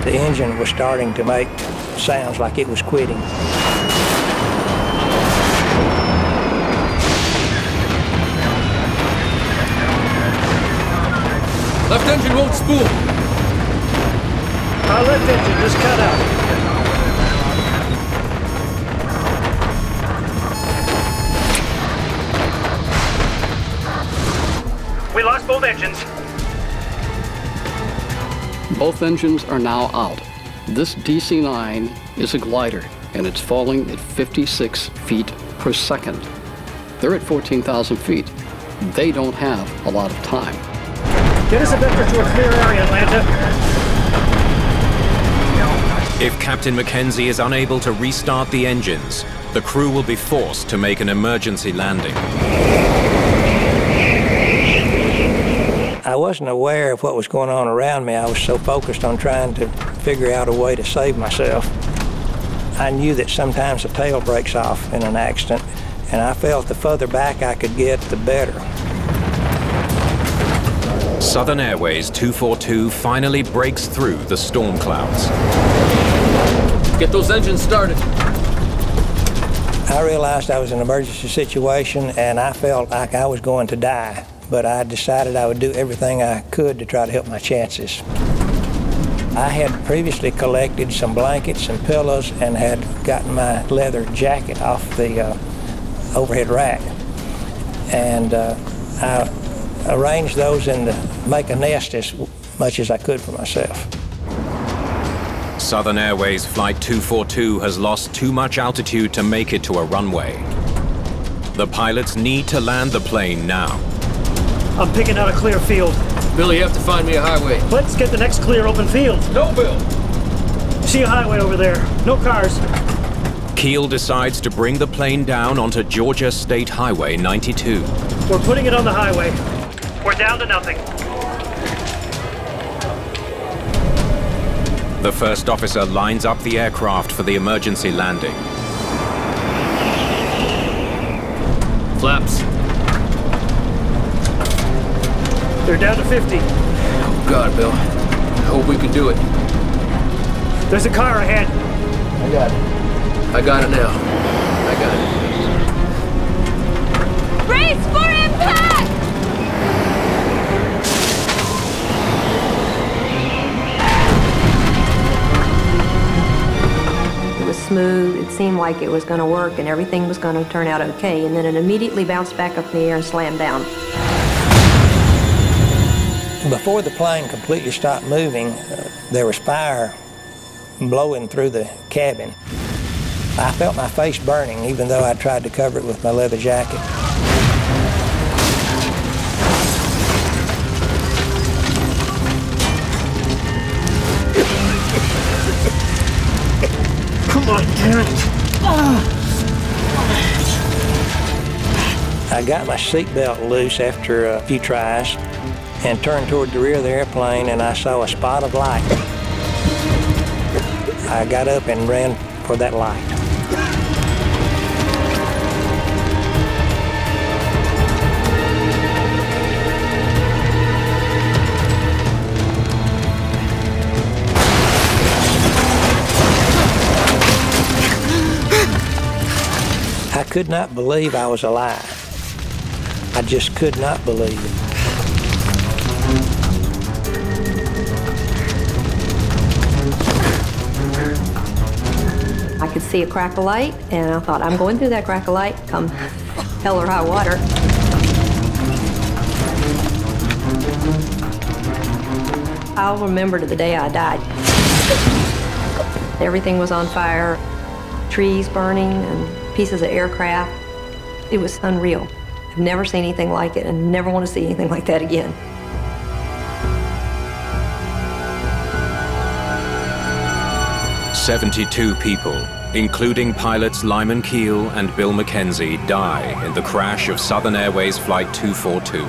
the engine was starting to make sounds like it was quitting. Left engine won't spool. Our left engine just cut out. We lost both engines. Both engines are now out. This DC-9 is a glider, and it's falling at 56 feet per second. They're at 14,000 feet. They don't have a lot of time. Get us a vector to a clear area, Atlanta. If Captain Mackenzie is unable to restart the engines, the crew will be forced to make an emergency landing. I wasn't aware of what was going on around me. I was so focused on trying to figure out a way to save myself. I knew that sometimes the tail breaks off in an accident, and I felt the further back I could get, the better. Southern Airways 242 finally breaks through the storm clouds. Get those engines started. I realized I was in an emergency situation, and I felt like I was going to die. But I decided I would do everything I could to try to help my chances. I had previously collected some blankets and pillows and had gotten my leather jacket off the overhead rack. And I arranged those in to make a nest as much as I could for myself. Southern Airways Flight 242 has lost too much altitude to make it to a runway. The pilots need to land the plane now. I'm picking out a clear field. Bill, you have to find me a highway. Let's get the next clear open field. No, Bill. See a highway over there. No cars. Keel decides to bring the plane down onto Georgia State Highway 92. We're putting it on the highway. We're down to nothing. The first officer lines up the aircraft for the emergency landing. Flaps. They're down to 50. Oh, God, Bill. I hope we can do it. There's a car ahead. I got it. I got it now. I got it. Brace for impact! It was smooth. It seemed like it was going to work and everything was going to turn out okay. And then it immediately bounced back up in the air and slammed down. Before the plane completely stopped moving, there was fire blowing through the cabin. I felt my face burning, even though I tried to cover it with my leather jacket. Come on, damn it. I got my seatbelt loose after a few tries and turned toward the rear of the airplane, and I saw a spot of light. I got up and ran for that light. I could not believe I was alive. I just could not believe it. I could see a crack of light, and I thought, I'm going through that crack of light, come hell or high water. I'll remember to the day I died. Everything was on fire, trees burning and pieces of aircraft. It was unreal. I've never seen anything like it and never want to see anything like that again. "72 people, including pilots Lyman Keel and Bill Mackenzie, die in the crash of Southern Airways Flight 242.